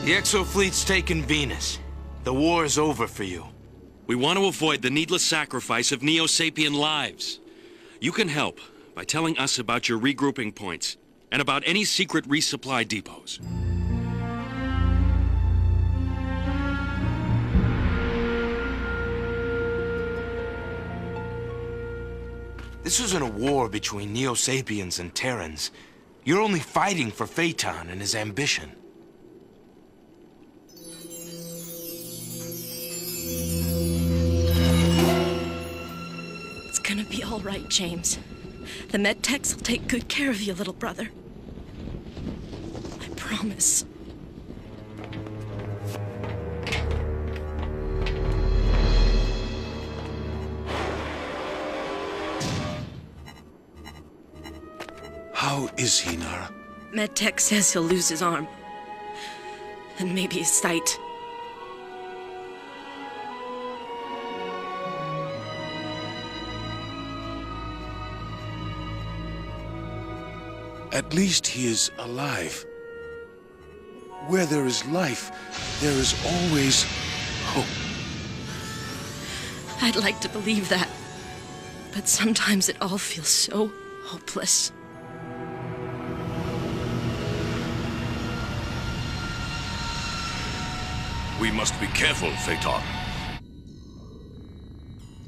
The Exo fleet's taken Venus. The war is over for you. We want to avoid the needless sacrifice of Neo-Sapien lives. You can help by telling us about your regrouping points and about any secret resupply depots. This isn't a war between Neo-Sapiens and Terrans. You're only fighting for Phaeton and his ambition. It's gonna be all right, James. The medtechs will take good care of you, little brother. I promise. How is he, Nara? Medtech says he'll lose his arm. And maybe his sight. At least he is alive. Where there is life, there is always hope. I'd like to believe that. But sometimes it all feels so hopeless. We must be careful, Phaeton.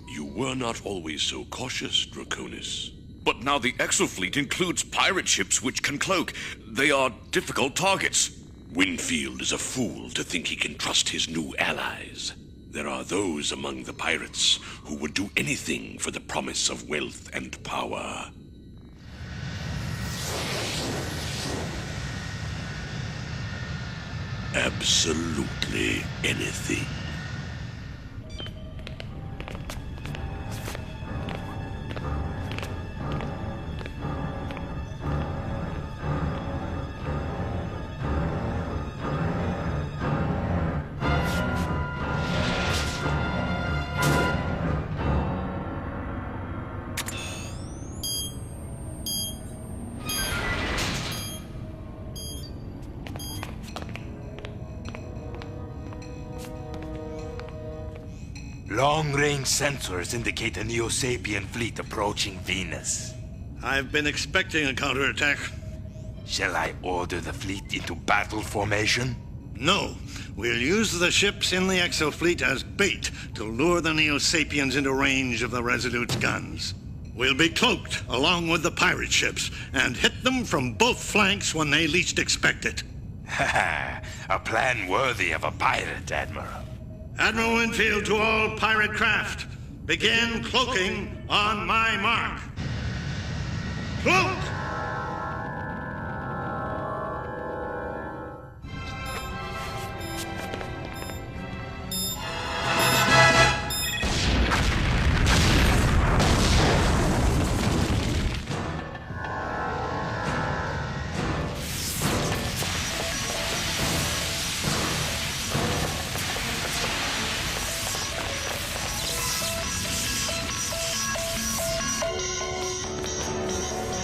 You were not always so cautious, Draconis. But now the Exofleet includes pirate ships which can cloak. They are difficult targets. Winfield is a fool to think he can trust his new allies. There are those among the pirates who would do anything for the promise of wealth and power. Absolutely anything. Long-range sensors indicate a Neo-Sapien fleet approaching Venus. I've been expecting a counterattack. Shall I order the fleet into battle formation? No. We'll use the ships in the Exofleet as bait to lure the Neo-Sapiens into range of the Resolute's guns. We'll be cloaked along with the pirate ships and hit them from both flanks when they least expect it. Haha, a plan worthy of a pirate, Admiral. Admiral Winfield to all pirate craft. Begin cloaking on my mark. Cloak!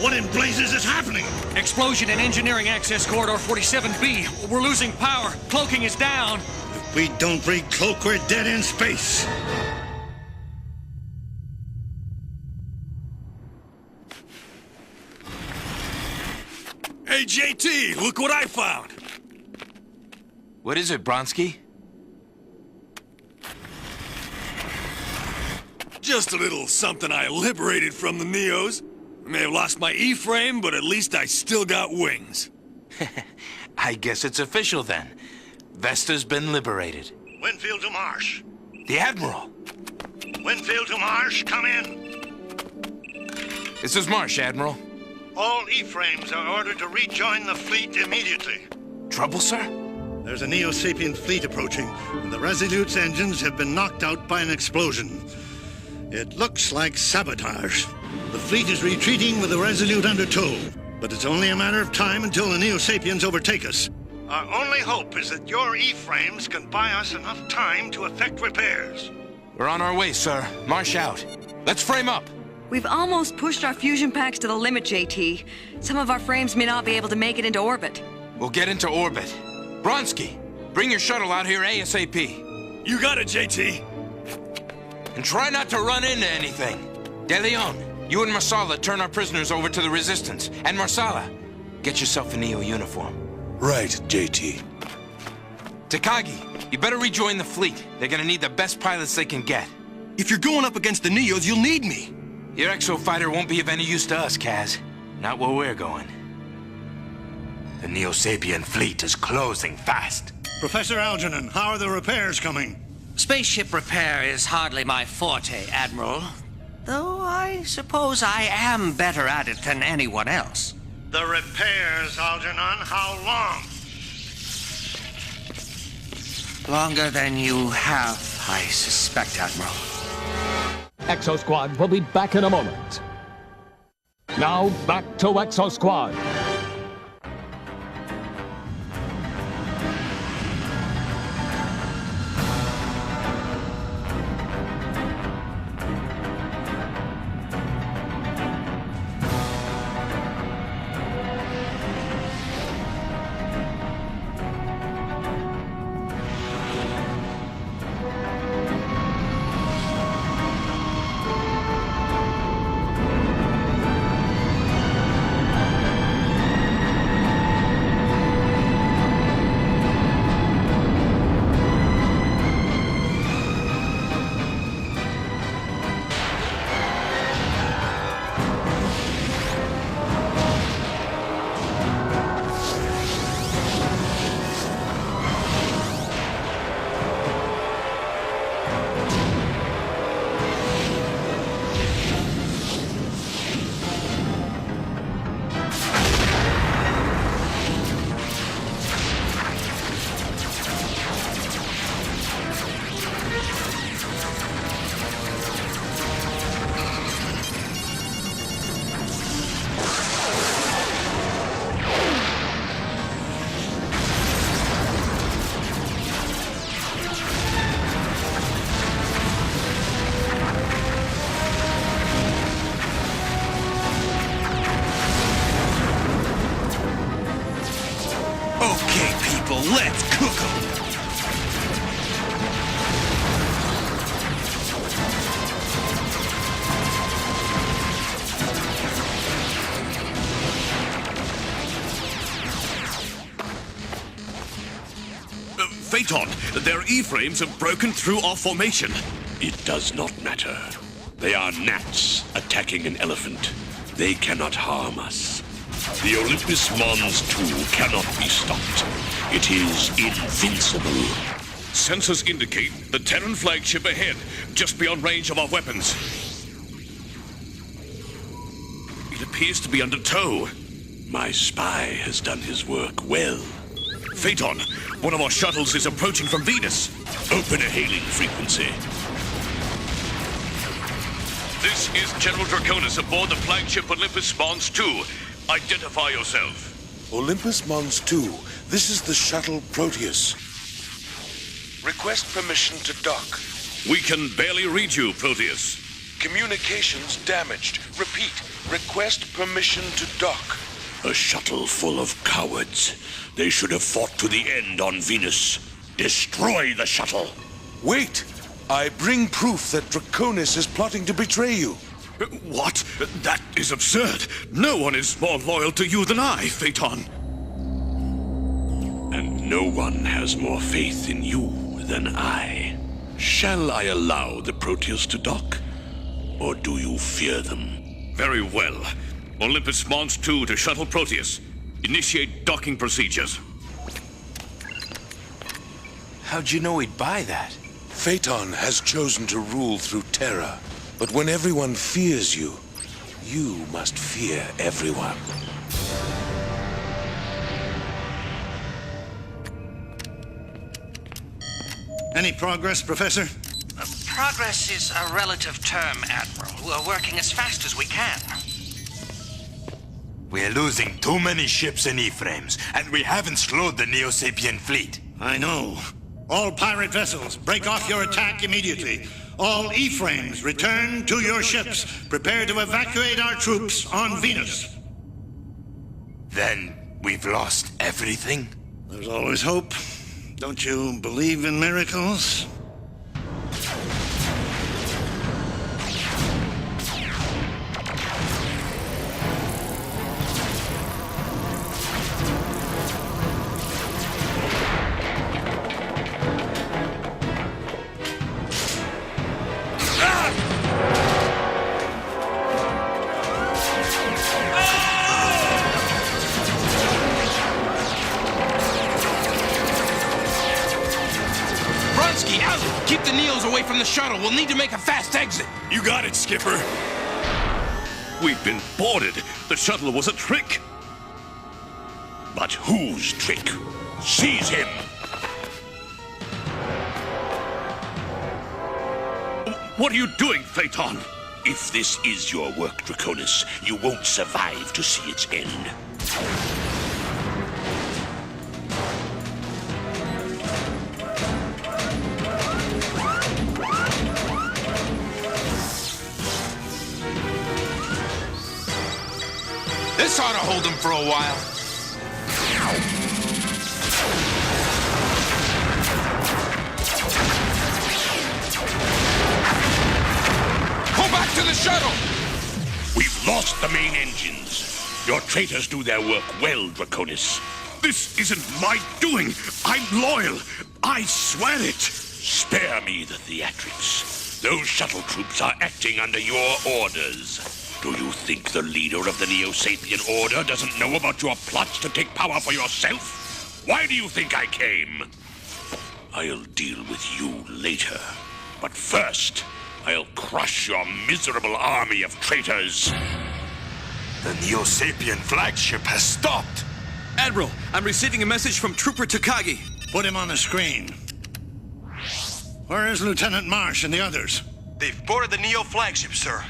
What in blazes is happening? Explosion in engineering access corridor 47B. We're losing power. Cloaking is down. If we don't re-cloak, we're dead in space. Hey, JT, look what I found! What is it, Bronsky? Just a little something I liberated from the Neos. I may have lost my E-frame, but at least I still got wings. I guess it's official then. Vesta's been liberated. Winfield to Marsh. The Admiral! Winfield to Marsh, come in. This is Marsh, Admiral. All E-frames are ordered to rejoin the fleet immediately. Trouble, sir? There's a Neo-Sapien fleet approaching, and the Resolute's engines have been knocked out by an explosion. It looks like sabotage. The fleet is retreating with the Resolute under tow, but it's only a matter of time until the Neo-Sapiens overtake us. Our only hope is that your E-frames can buy us enough time to effect repairs. We're on our way, sir. Marsh out. Let's frame up. We've almost pushed our fusion packs to the limit, JT. Some of our frames may not be able to make it into orbit. We'll get into orbit. Bronsky, Bring your shuttle out here ASAP. You got it, JT. And try not to run into anything. De Leon, you and Marsala turn our prisoners over to the Resistance. And Marsala, get yourself a Neo uniform. Right, JT. Takagi, you better rejoin the fleet. They're gonna need the best pilots they can get. If you're going up against the Neos, you'll need me. Your exo fighter won't be of any use to us, Kaz. Not where we're going. The Neo-Sapien fleet is closing fast. Professor Algernon, how are the repairs coming? Spaceship repair is hardly my forte, Admiral. Though I suppose I am better at it than anyone else. The repairs, Algernon, how long? Longer than you have, I suspect, Admiral. Exosquad will be back in a moment. Now, back to Exosquad. Let's cook 'em! Phaeton, their E-frames have broken through our formation. It does not matter. They are gnats attacking an elephant. They cannot harm us. The Olympus Mons 2 cannot be stopped. It is invincible. Sensors indicate the Terran flagship ahead, just beyond range of our weapons. It appears to be under tow. My spy has done his work well. Phaeton, one of our shuttles is approaching from Venus. Open a hailing frequency. This is General Draconis aboard the flagship Olympus Mons 2. Identify yourself. Olympus Mons 2, this is the shuttle Proteus. Request permission to dock. We can barely read you, Proteus. Communications damaged. Repeat, request permission to dock. A shuttle full of cowards. They should have fought to the end on Venus. Destroy the shuttle. Wait! I bring proof that Draconis is plotting to betray you. What? That is absurd. No one is more loyal to you than I, Phaeton. And no one has more faith in you than I. Shall I allow the Proteus to dock? Or do you fear them? Very well. Olympus Mons 2 to Shuttle Proteus. Initiate docking procedures. How'd you know he'd buy that? Phaeton has chosen to rule through terror. But when everyone fears you, you must fear everyone. Any progress, Professor? Progress is a relative term, Admiral. We're working as fast as we can. We're losing too many ships and E-frames, and we haven't slowed the Neo-Sapien fleet. I know. All pirate vessels, break off your attack immediately. All E-frames, return to your ships. Prepare to evacuate our troops on Venus. Then we've lost everything? There's always hope. Don't you believe in miracles? Keep the Neos away from the shuttle. We'll need to make a fast exit. You got it, Skipper. We've been boarded. The shuttle was a trick. But whose trick? Seize him! What are you doing, Phaeton? If this is your work, Draconis, you won't survive to see its end. This ought to hold him for a while. Pull back to the shuttle! We've lost the main engines. Your traitors do their work well, Draconis. This isn't my doing. I'm loyal. I swear it. Spare me the theatrics. Those shuttle troops are acting under your orders. Do you think the leader of the Neo-Sapien Order doesn't know about your plots to take power for yourself? Why do you think I came? I'll deal with you later. But first, I'll crush your miserable army of traitors. The Neo-Sapien flagship has stopped. Admiral, I'm receiving a message from Trooper Takagi. Put him on the screen. Where is Lieutenant Marsh and the others? They've boarded the Neo flagship, sir.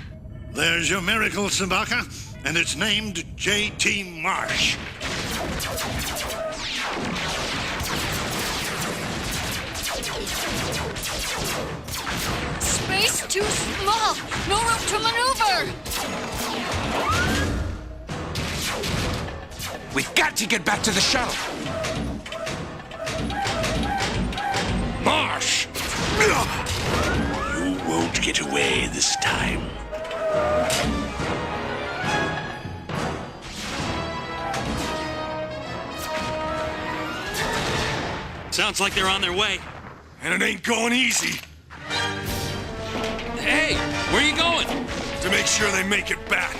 There's your miracle, Sabaka, and it's named J.T. Marsh. Space too small! No room to maneuver! We've got to get back to the shuttle. Marsh! You won't get away this time. Sounds like they're on their way. And it ain't going easy. Hey, where are you going? To make sure they make it back.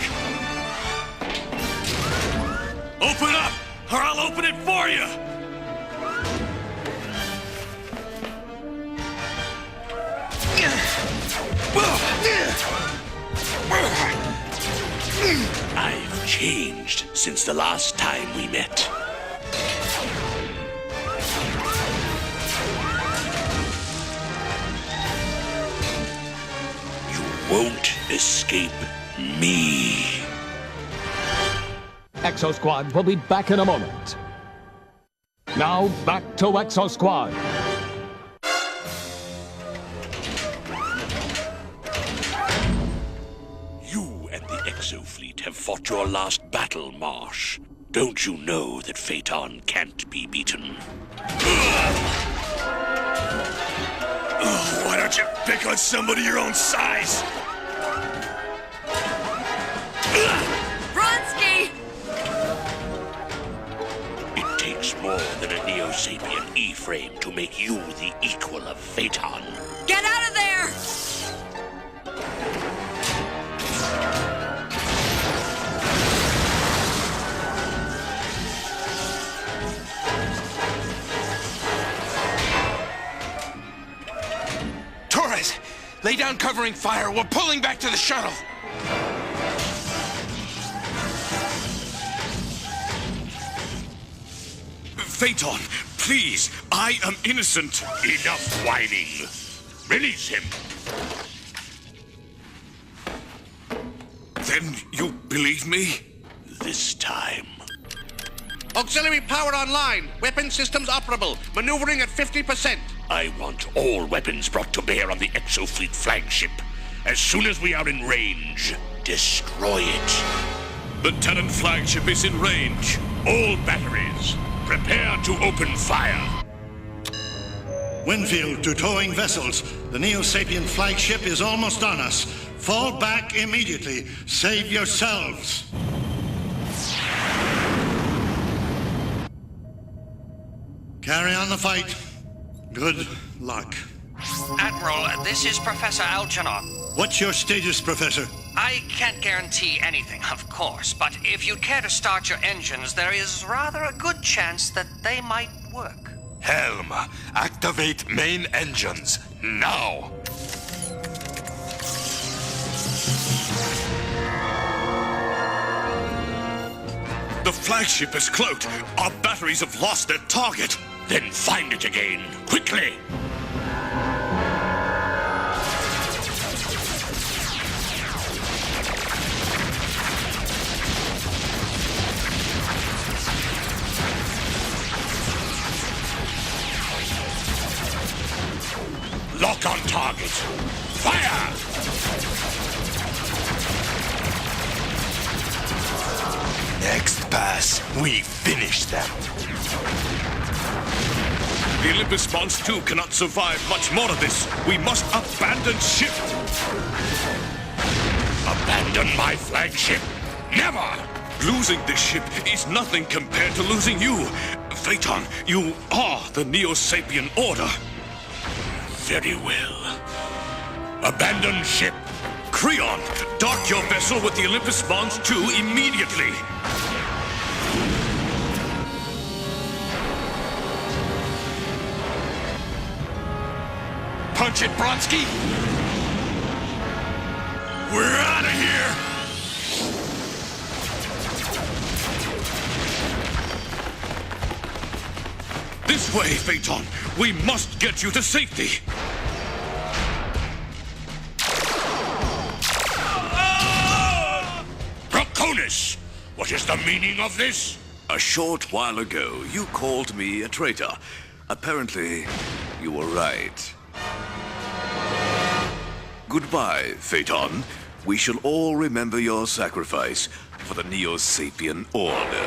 Open up, or I'll open it for you! I've changed since the last time we met. You won't escape me. Exosquad will be back in a moment. Now, back to Exosquad. You and the Exofleet have fought your last battle, Marsh. Don't you know that Phaeton can't be beaten? Oh, why don't you pick on somebody your own size? Vronsky! It takes more than a Neo-Sapien E-frame to make you the equal of Phaeton. Get out of there! Torres, lay down covering fire. We're pulling back to the shuttle. Phaeton, please, I am innocent. Enough whining. Release him. Then you believe me? This time. Auxiliary power online. Weapon systems operable. Maneuvering at 50%. I want all weapons brought to bear on the Exofleet flagship. As soon as we are in range, destroy it. The Terran flagship is in range. All batteries, prepare to open fire. Winfield to towing vessels. The Neo-Sapien flagship is almost on us. Fall back immediately. Save yourselves. Carry on the fight. Good luck. Admiral, this is Professor Algernon. What's your status, Professor? I can't guarantee anything, of course, but if you'd care to start your engines, there is rather a good chance that they might work. Helm, activate main engines, now! The flagship is cloaked. Our batteries have lost their target. Then find it again, quickly! Lock on target. Fire! Next pass, we finish them. The Olympus Mons 2 cannot survive much more of this. We must abandon ship. Abandon my flagship? Never! Losing this ship is nothing compared to losing you. Phaeton, you are the Neo-Sapien Order. Very well. Abandon ship. Creon, dock your vessel with the Olympus Mons 2 immediately. Punch it, Bronsky! We're out of here! This way, Phaeton. We must get you to safety. Draconis! What is the meaning of this? A short while ago, you called me a traitor. Apparently, you were right. Goodbye, Phaeton. We shall all remember your sacrifice for the Neo-Sapien Order.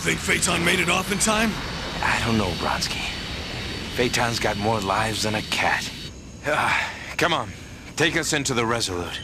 Think Phaeton made it off in time? I don't know, Bronsky. Phaeton's got more lives than a cat. Come on, take us into the Resolute.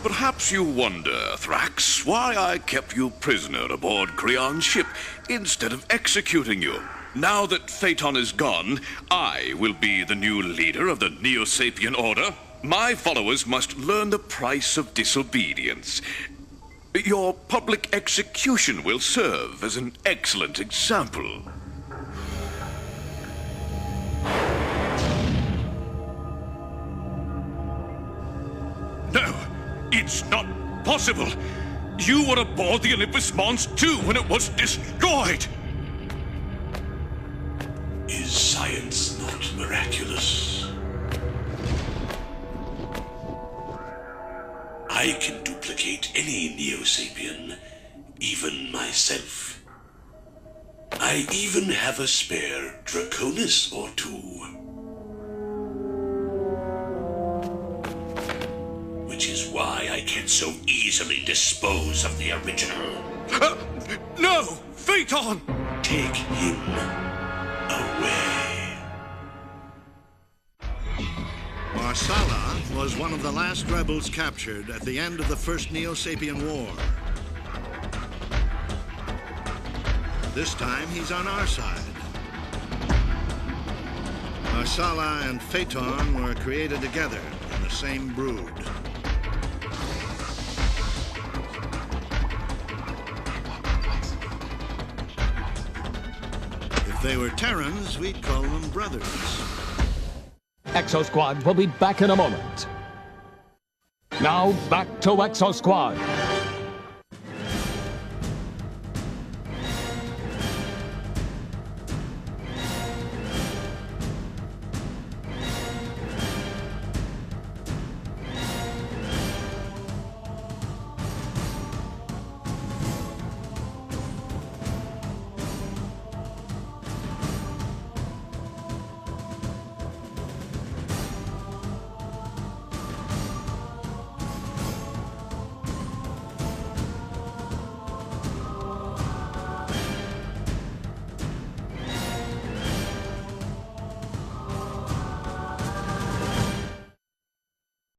Perhaps you wonder, Thrax, why I kept you prisoner aboard Creon's ship instead of executing you. Now that Phaeton is gone, I will be the new leader of the Neo-Sapien Order. My followers must learn the price of disobedience. Your public execution will serve as an excellent example. No! It's not possible! You were aboard the Olympus Mons 2 when it was destroyed! Is science not miraculous? I can duplicate any Neo-Sapien, even myself. I even have a spare Draconis or two. Which is why I can so easily dispose of the original. No! Phaeton! Take him away. Marsala was one of the last rebels captured at the end of the First Neo-Sapien War. This time, he's on our side. Marsala and Phaeton were created together in the same brood. they were Terrans, we'd call them brothers. Exosquad will be back in a moment. Now, back to Exosquad.